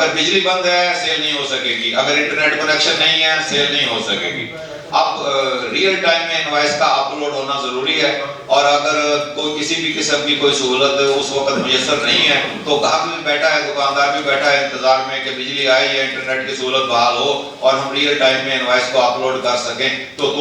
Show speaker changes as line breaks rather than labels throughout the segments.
اگر بجلی بند ہے سیل نہیں ہو سکے گی، اگر انٹرنیٹ کنیکشن نہیں ہے سیل نہیں ہو سکے گی۔ اب ریئل ٹائم میں انوائس کا اپلوڈ ہونا ضروری ہے، اور اگر کوئی کسی بھی قسم کی کوئی سہولت اس وقت میسر نہیں ہے تو گاہک بھی بیٹھا ہے، دکاندار بھی بیٹھا ہے انتظار میں کہ بجلی آئے یا انٹرنیٹ کی سہولت بحال ہو اور ہم ریئل ٹائم میں انوائس کو اپلوڈ کر سکیں تو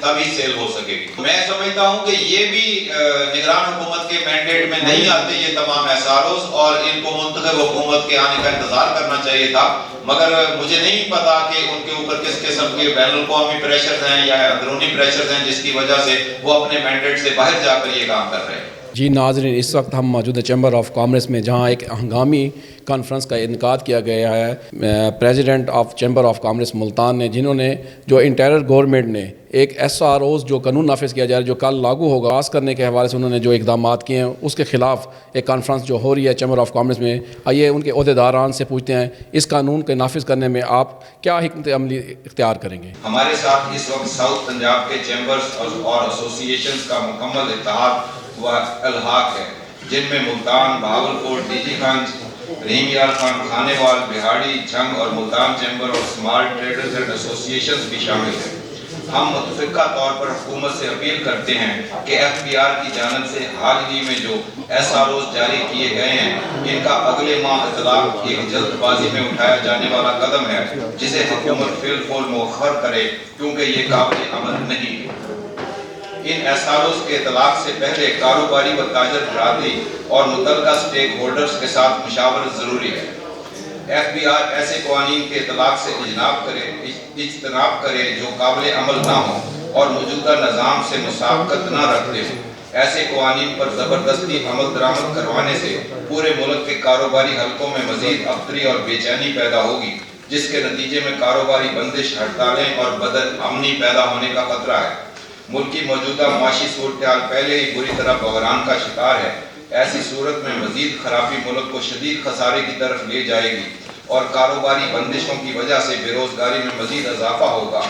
تبھی سیل ہو سکے گی۔ میں سمجھتا ہوں کہ یہ بھی نگران حکومت کے مینڈیٹ میں نہیں آتے یہ تمام ایس آر اوز، اور ان کو منتخب حکومت کے آنے کا انتظار کرنا چاہیے تھا، مگر مجھے نہیں پتا کہ ان کے اوپر کس قسم کے بین الاقوامی پریشرز ہیں یا اندرونی پریشرز ہیں جس کی وجہ سے وہ اپنے مینڈیٹ سے باہر جا کر یہ کام کر رہے ہیں۔
جی ناظرین، اس وقت ہم موجود ہیں چیمبر آف کامرس میں، جہاں ایک ہنگامی کانفرنس کا انعقاد کیا گیا ہے president of chamber of commerce Multan نے، جنہوں نے جو انٹیریئر گورنمنٹ نے ایک ایس آر اوز جو قانون نافذ کیا جا رہا ہے جو کل لاگو ہوگا، پاس کرنے کے حوالے سے انہوں نے جو اقدامات کیے ہیں اس کے خلاف ایک کانفرنس جو ہو رہی ہے چیمبر آف کامرس میں۔ آئیے ان کے عہدیداران سے پوچھتے ہیں اس قانون کے نافذ کرنے میں آپ کیا حکمت عملی اختیار کریں گے۔
ہمارے ساتھ اس وقت ساؤتھ پنجاب کے چیمبرز اور ایسوسیشنز کا مکمل اتحاد و الحاق ہے، جن میں ملتان، بہاولپور، ڈی جی گنج، رحیم یار خان، کھانے وال، بہاڑی، جھنگ اور ملتان چیمبر اور اسمال ٹریڈرز اینڈ ایسوسیشنز بھی شامل ہیں۔ ہم متفقہ طور پر حکومت سے اپیل کرتے ہیں کہ ایف بی آر کی جانب سے حال ہی میں جو ایس آر اوز جاری کیے گئے ہیں ان کا اگلے ماہ اطلاق ایک جلد بازی میں اٹھایا جانے والا قدم ہے جسے حکومت فی الفور مؤخر کرے، کیونکہ یہ قابل عمل نہیں ہے۔ ان ایس آر اوز کے اطلاق سے پہلے کاروباری و تاجر برادری اور متعلقہ سٹیک ہولڈرز کے ساتھ مشاورت ضروری ہے۔ ایف بی آر ایسے قوانین کے اطلاق سے اجتناب کرے جو قابل عمل نہ ہوں اور موجودہ نظام سے مسابقت نہ رکھتے ہوں۔ ایسے قوانین پر زبردستی عمل درآمد کروانے سے پورے ملک کے کاروباری حلقوں میں مزید ابتری اور بے چینی پیدا ہوگی، جس کے نتیجے میں کاروباری بندش، ہڑتالیں اور بد امنی پیدا ہونے کا خطرہ ہے۔ ملک کی موجودہ معاشی صورتحال پہلے ہی بری طرح بحران کا شکار ہے۔ ایسی صورت میں مزید خرابی ملک کو شدید خسارے کی طرف لے جائے گی اور کاروباری بندشوں کی وجہ سے بے روزگاری میں مزید اضافہ ہوگا،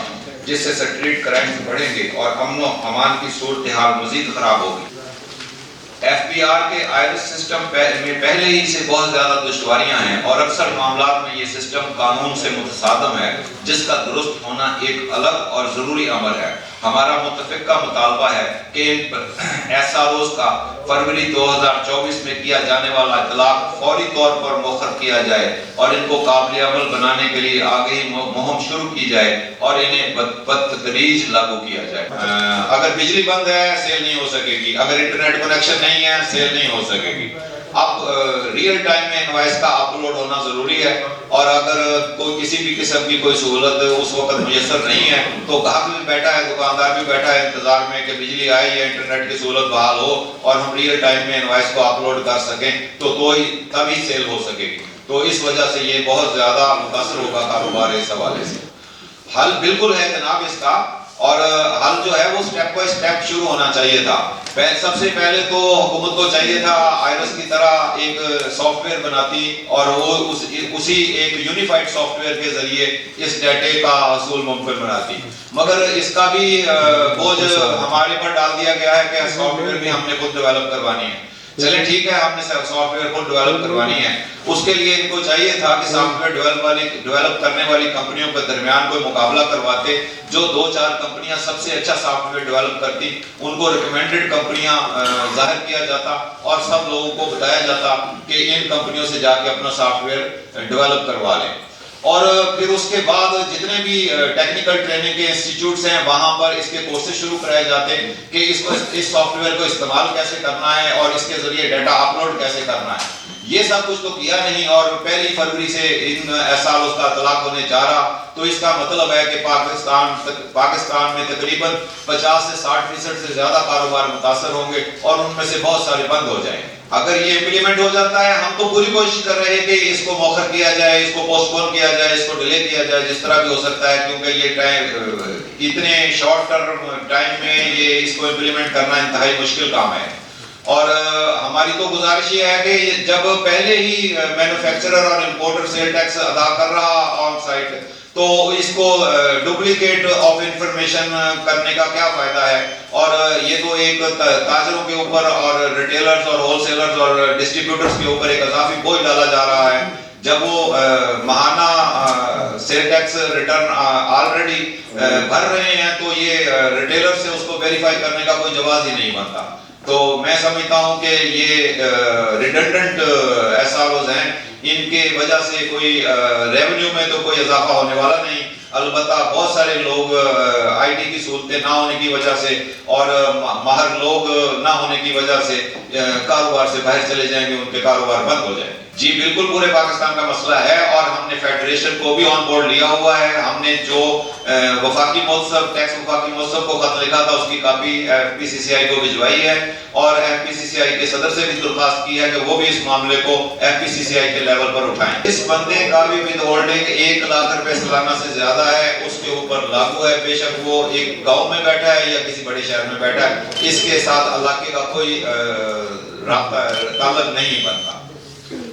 جس سے سٹریٹ کرائمز بڑھیں گے اور امن و امان کی صورتحال مزید خراب ہوگی۔ ایف بی آر کے آئرس سسٹم میں پہلے ہی سے بہت زیادہ دشواریاں ہیں اور اکثر معاملات میں یہ سسٹم قانون سے متصادم ہے، جس کا درست ہونا ایک الگ اور ضروری امر ہے۔ ہمارا متفقہ مطالبہ ہے کہ ان ایس آر اوز کا فروری 2024 میں کیا جانے والا اطلاق فوری طور پر مؤخر کیا جائے اور ان کو قابل عمل بنانے کے لیے آگہی مہم شروع کی جائے اور انہیں بتدریج لاگو کیا جائے۔ اگر بجلی بند ہے سیل نہیں ہو سکے گی، اگر انٹرنیٹ کنیکشن نہیں ہے سیل نہیں ہو سکے گی۔ اب ریئل ٹائم میں انوائس کا اپلوڈ ہونا ضروری ہے، اور اگر کوئی کسی بھی قسم کی کوئی سہولت اس وقت میسر نہیں ہے تو گاہک بھی بیٹھا ہے، دکاندار بھی بیٹھا ہے انتظار میں کہ بجلی آئے یا انٹرنیٹ کی سہولت بحال ہو اور ہم ریئل ٹائم میں انوائس کو اپلوڈ کر سکیں تو تبھی سیل ہو سکے گی۔ تو اس وجہ سے یہ بہت زیادہ متاثر ہوگا کاروبار اس حوالے سے۔ حل بالکل ہے جناب اس کا، اور حل جو ہے وہ سٹیپ بائی سٹیپ شروع ہونا چاہیے تھا۔ سب سے پہلے تو حکومت کو چاہیے تھا آئرس کی طرح ایک سافٹ ویئر بناتی اور وہ اسی ایک یونیفائڈ سافٹ ویئر کے ذریعے اس ڈیٹے کا حصول ممکن بناتی، مگر اس کا بھی بوجھ ہمارے پر ڈال دیا گیا ہے کہ سافٹ ویئر بھی ہم نے خود ڈیولپ کروانی ہے۔ چلیں ٹھیک ہے، ہم نے سافٹ ویئر خود ڈیولپ کروانی ہے، اس کے لیے ان کو چاہیے تھا کہ سافٹ ویئر ڈیولپ کرنے والی کمپنیوں کے درمیان کوئی مقابلہ کرواتے، جو 2-4 کمپنیاں سب سے اچھا سافٹ ویئر ڈیولپ کرتی ان کو ریکمینڈڈ کمپنیاں ظاہر کیا جاتا اور سب لوگوں کو بتایا جاتا کہ ان کمپنیوں سے جا کے اپنا سافٹ ویئر ڈیولپ کروا لیں، اور پھر اس کے بعد جتنے بھی ٹیکنیکل ٹریننگ کے انسٹیٹیوٹس ہیں وہاں پر اس کے کورسز شروع کرائے جاتے کہ اس سافٹ ویئر کو استعمال کیسے کرنا ہے اور اس کے ذریعے ڈیٹا اپلوڈ کیسے کرنا ہے۔ یہ سب کچھ تو کیا نہیں، اور 1 فروری سے ان ایس آر اوز کا اطلاق ہونے جا رہا، تو اس کا مطلب ہے کہ پاکستان میں تقریباً 50 سے 60% سے زیادہ کاروبار متاثر ہوں گے اور ان میں سے بہت سارے بند ہو جائیں گے۔ اگر یہ امپلیمنٹ ہو جاتا ہے، ہم تو پوری کوشش کر رہے ہیں کہ اس کو مؤخر کیا جائے، اس کو پوسٹ پون کیا جائے، اس کو ڈیلے کیا جائے جس طرح بھی ہو سکتا ہے، کیونکہ یہ اتنے شارٹ ٹرم ٹائم میں یہ اس کو امپلیمنٹ کرنا انتہائی مشکل کام ہے۔ اور ہماری تو گزارش یہ ہے کہ جب پہلے ہی مینوفیکچرر اور امپورٹر سیل ٹیکس ادا کر رہا آن سائٹ، تو اس کو ڈپلیکیٹ آف انفارمیشن کرنے کا کیا فائدہ ہے؟ اور یہ تو ایک تاجروں کے اوپر اور ریٹیلرز اور ہول سیلرز اور ڈسٹریبیوٹرز کے اوپر ایک اضافی بوجھ ڈالا جا رہا ہے جب وہ ماہانہ سیل ٹیکس ریٹرن آلریڈی بھر رہے ہیں تو یہ ریٹیلر سے اس کو ویریفائی کرنے کا کوئی جواز ہی نہیں بنتا. تو میں سمجھتا ہوں کہ یہ ریڈنڈنٹ ایس آر اوز ہیں, ان کے وجہ سے کوئی ریونیو میں تو کوئی اضافہ ہونے والا نہیں. البتہ بہت سارے لوگ آئی ٹی کی سہولتیں نہ ہونے کی وجہ سے اور ماہر لوگ نہ ہونے کی وجہ سے کاروبار سے باہر چلے جائیں گے, ان کے کاروبار بند ہو جائیں گے. جی بالکل پورے پاکستان کا مسئلہ ہے اور ہم نے فیڈریشن کو بھی آن بورڈ لیا ہوا ہے. ہم نے جو وفاقی مہذب ٹیکس وفاقی مہذب کو خط لکھا تھا اس کی کاپی ایف پی سی سی آئی کو بھجوائی ہے اور ایف پی سی سی آئی کے صدر سے بھی درخواست کی ہے کہ وہ بھی اس معاملے کو ایف پی سی سی آئی کے لیول پر اٹھائیں. اس بندے کا بھی ود ہولڈنگ 1 لاکھ روپے سالانہ سے زیادہ ہے, اس کے اوپر لاگو ہے. بے شک وہ ایک گاؤں میں بیٹھا ہے یا کسی بڑے شہر میں بیٹھا ہے, اس کے ساتھ علاقے کا کوئی رابطہ تعلق نہیں بنتا.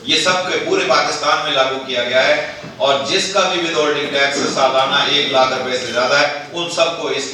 یہ سب کے پورے پاکستان میں لاگو کیا گیا ہے اور جس کا بھی ود ہولڈنگ ٹیکس سالانہ 1 لاکھ روپے سے زیادہ ہے ان سب کو اس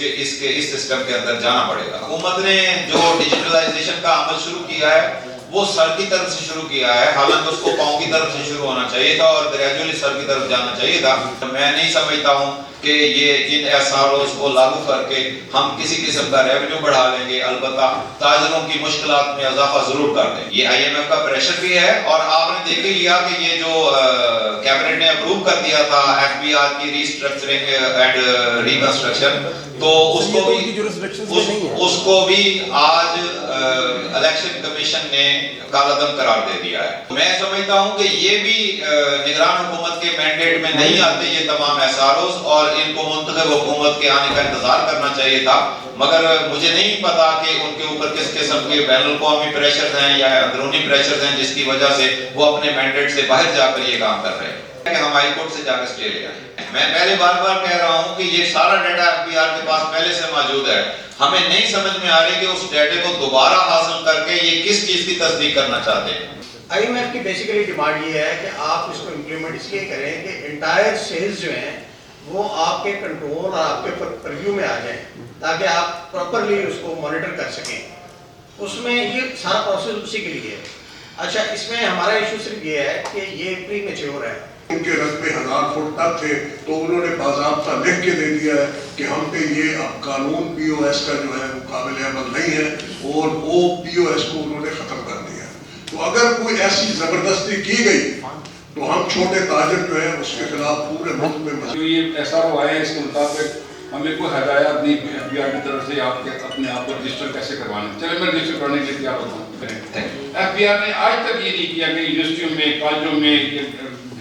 سسٹم کے اندر جانا پڑے گا. حکومت نے جو ڈیجیٹلائزیشن کا عمل شروع کیا ہے وہ سر کی طرف سے شروع کیا ہے, حالانکہ اس کو پاؤں کی طرف سے شروع ہونا چاہیے تھا اور گریجولی سر کی طرف جانا چاہیے تھا. میں نہیں سمجھتا ہوں کہ یہ ان ایس آر اوز کو لاگو کر کے ہم کسی قسم کا ریونیو بڑھا لیں گے. البتہ تاجروں کی مشکلات میں اضافہ ضرور کر دیں. یہ آئی ایم ایف کا پریشر بھی ہے اور آپ نے دیکھ ہی لیا کہ یہ جو کیبنٹ نے اپروو کر دیا تھا ایف بی آر کی ری اسٹرکچرنگ اینڈ ریکنسٹرکشن, تو اس کو بھی آج الیکشن کمیشن نے کالعدم قرار دے دیا ہے. میں سمجھتا ہوں کہ یہ بھی نگران حکومت کے مینڈیٹ میں نہیں آتے یہ تمام ایس آر اوز, اور ان کو منتخب حکومت کے آنے کا انتظار کرنا چاہیے تھا. مگر مجھے نہیں پتا کہ ان کے اوپر کس قسم کے بین الاقوامی پریشرز ہیں یا اندرونی پریشرز ہیں جس کی وجہ سے وہ اپنے مینڈیٹ سے باہر جا کر یہ کام کر رہے ہیں کہ ہم ہائی کورٹ سے جا کے اسٹے لے آئیں. میں پہلے بار بار کہہ رہا ہوں کہ یہ سارا ڈیٹا ایف بی آر کے پاس پہلے سے موجود ہے. ہمیں نہیں سمجھ میں آ رہی کہ اس ڈیٹے کو دوبارہ حاصل کر کے یہ کس چیز کی تصدیق کرنا چاہتے ہیں.
آئی ایم ایف کی بیسیکلی ڈیمانڈ یہ ہے کہ آپ اس کو امپلیمنٹ اس لیے کریں کہ انٹائر سیلز جو ہیں وہ آپ کے کنٹرول اور آپ کے پرویو میں آ جائیں تاکہ آپ پراپرلی اس کو مانیٹر کر سکیں. اس میں یہ سارا پروسیس اسی کے لیے ہے. اچھا, اس میں ہمارا ایشو صرف یہ ہے کہ یہ پری میچور ہے.
ان کے رقبے 1000 فٹ تک تھے تو انہوں نے باضابطہ لکھ کے دے دیا ہے کہ ہم پہ یہ اب قانون پی او ایس کا جو ہے وہ قابل عمل نہیں ہے اور وہ پی او ایس کو انہوں نے ختم کر دیا. تو اگر کوئی ایسی زبردستی کی گئی تو ہم چھوٹے تاجر جو ہیں اس کے خلاف پورے ملک میں
جو یہ ایسا ہوا ہے اس کے مطابق ہمیں کوئی ہدایات نہیں ایف بی آر کی طرف سے آپ کے اپنے آپ کو رجسٹر کیسے کروانا. چلے میں رجسٹر کرنے کے لیے تیار ہوتا ہوں. ایف بی آر نے آج تک یہ نہیں کیا کہ یونیورسٹیوں میں کالجوں میں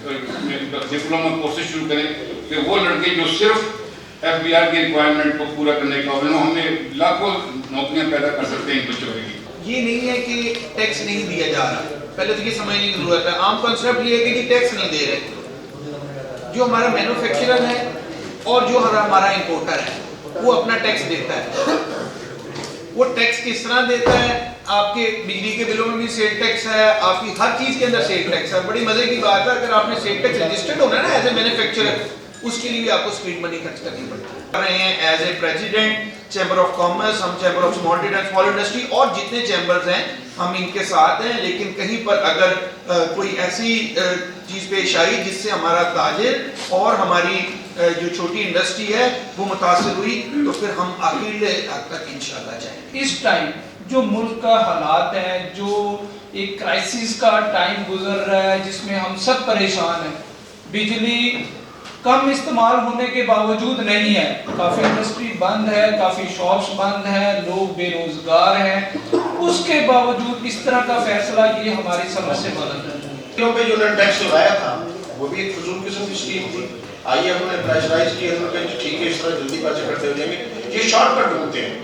ڈپلوما کورسز شروع کریں کہ وہ لڑکے جو صرف ایف بی آر کی ریکوائرمنٹ کو پورا کرنے کا ہمیں لاکھوں نوکریاں پیدا کر سکتے ہیں ان بچوں کے.
یہ نہیں ہے کہ ٹیکس نہیں دیا جا رہا, پہلے تو یہ سمجھنے کی ضرورت ہے. عام کنسیپٹ یہ ہے کہ ٹیکس نہیں دے رہے. جو ہمارا مینوفیکچرر ہے اور جو ہمارا امپورٹر ہے وہ اپنا ٹیکس دیتا ہے. وہ ٹیکس کس طرح دیتا ہے؟ آپ کے بجلی کے بلوں میں بھی سیل ٹیکس ہے, آپ کی ہر چیز کے اندر سیل ٹیکس ہے. بڑی مزے کی بات ہے, اگر آپ نے سیل ٹیکس رجسٹرڈ ہونا ہے نا ایز اے مینوفیکچرر, اس کے لیے آپ کو اسٹریٹ منی خرچ کرنی پڑتی ہے. As a president chamber of commerce, ہم chamber of small trade and small industry اور جتنے چیمبرز ہیں ہم ان کے ساتھ ہیں. لیکن کہیں پر اگر کوئی ایسی چیز پیش آئی جس سے ہمارا تاجر اور ہماری جو چھوٹی انڈسٹری ہے وہ متاثر ہوئی تو پھر ہم اگلے حد تک انشاءاللہ جائیں.
اس ٹائم جو ملک کا حالات ہے, جو ایک کرائسس کا ٹائم گزر رہا ہے جس میں ہم سب پریشان ہیں, بجلی کم استعمال ہونے کے باوجود نہیں ہے, کافی انڈسٹری بند ہے, کافی شاپس بند ہیں, لوگ بے روزگار ہیں, اس کے باوجود اس طرح کا فیصلہ یہ ہماری سمجھ سے غلط ہے.
کیوں پہ جو انہوں نے ٹیکس لگایا تھا وہ بھی ایک فضول قسم کی اسکیم تھی. آئیے ہم نے پریشرائز کیا, ہم نے ٹھیک ہے اس طرح جلدی پیسے کرتے ہو جائیں گے. یہ شارٹ کٹ ڈھونڈتے ہیں.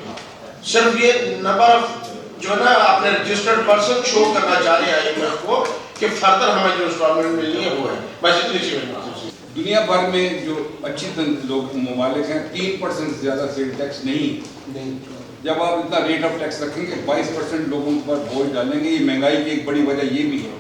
صرف یہ نمبر آف جو نا آپ نے رجسٹرڈ پرسن شو کرنا چاہ رہے ہیں آئی ایم ایف کو کہ فردر ہمیں جو انسٹالمنٹ ملنی ہے وہ ہے. بس اتنی سی میری.
دنیا بھر میں جو اچھی لوگ ممالک ہیں 3% سے زیادہ سیل ٹیکس نہیں. جب آپ اتنا ریٹ آف ٹیکس رکھیں گے 22% لوگوں پر بوجھ ڈالیں گے. یہ مہنگائی کی ایک بڑی وجہ یہ بھی ہے.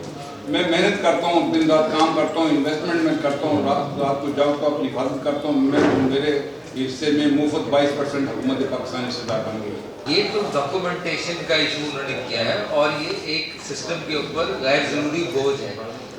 میں محنت کرتا ہوں, دن رات کام کرتا ہوں, انویسٹمنٹ میں کرتا ہوں, رات کو جاگتا ہوں, اپنی حفاظت کرتا ہوں. میرے حصے میں مفت 22% حکومت پاکستان سے ادا کریں گے.
یہ تو ڈاکومنٹیشن کا ایشو انہوں نے کیا ہے اور یہ ایک سسٹم کے اوپر غیر ضروری بوجھ ہے.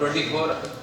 24